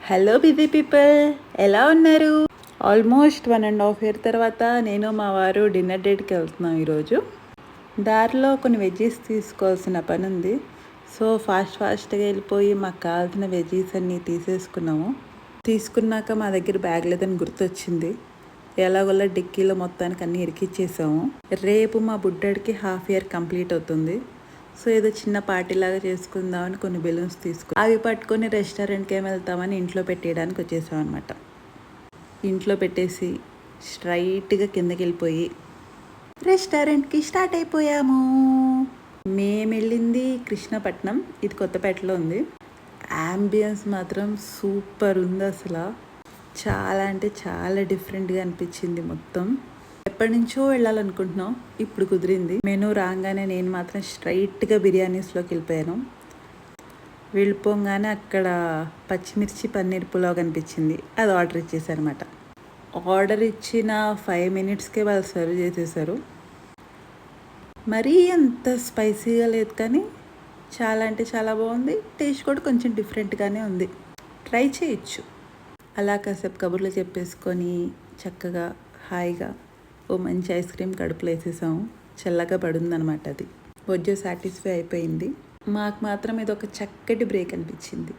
Hello busy people, ఎలా ఉన్నారు? Almost 1.5 year తర్వాత నేను మా వారు డిన్నర్ డేట్కి వెళ్తున్నాం ఈరోజు. దారిలో కొన్ని వెజ్జీస్ తీసుకోవాల్సిన పని ఉంది. సో ఫాస్ట్గా వెళ్ళిపోయి మాకు కావాల్సిన వెజ్జీస్ అన్నీ తీసేసుకున్నాము. తీసుకున్నాక మా దగ్గర బ్యాగ్ లేదని గుర్తొచ్చింది. ఎలాగోలా డిక్కీలో మొత్తానికి అన్నీ ఇరికిచ్చేసాము. రేపు మా బుడ్డడికి 1/2 year కంప్లీట్ అవుతుంది. సో ఏదో చిన్న పార్టీ లాగా చేసుకుందామని కొన్ని బెలూన్స్ అవి పట్టుకొని రెస్టారెంట్కి ఏమి వెళ్తామని ఇంట్లో పెట్టేయడానికి వచ్చేసాం అనమాట. ఇంట్లో పెట్టేసి స్ట్రైట్గా కిందకి వెళ్ళిపోయి రెస్టారెంట్కి స్టార్ట్ అయిపోయాము. మేము వెళ్ళింది కృష్ణపట్నం, ఇది కొత్తపేటలో ఉంది. యాంబియన్స్ మాత్రం సూపర్ ఉంది. అసలు చాలా అంటే చాలా డిఫరెంట్గా అనిపించింది. మొత్తం ఎప్పటి నుంచో వెళ్ళాలనుకుంటున్నాం, ఇప్పుడు కుదిరింది. మెనూ రాగానే నేను మాత్రం స్ట్రైట్గా బిర్యానీస్లోకి వెళ్ళిపోయాను. వెళ్ళిపోగానే అక్కడ పచ్చిమిర్చి పన్నీర్ పులావ్ కనిపించింది, అది ఆర్డర్ ఇచ్చేసారనమాట. ఆర్డర్ ఇచ్చిన 5 minutesకే వాళ్ళు సర్వ్ చేసేసారు. మరీ అంత స్పైసీగా లేదు, కానీ చాలా అంటే చాలా బాగుంది. టేస్ట్ కూడా కొంచెం డిఫరెంట్గానే ఉంది, ట్రై చేయొచ్చు. అలా కాసేపు కబుర్లు చెప్పేసుకొని చక్కగా హాయిగా ఓ మంచి ఐస్ క్రీమ్ కడుపులో వేసేసాము. చల్లగా పడుందనమాట. అది కొంచెం సాటిస్ఫై అయిపోయింది. మాకు మాత్రం ఇది ఒక చక్కటి బ్రేక్ అనిపించింది.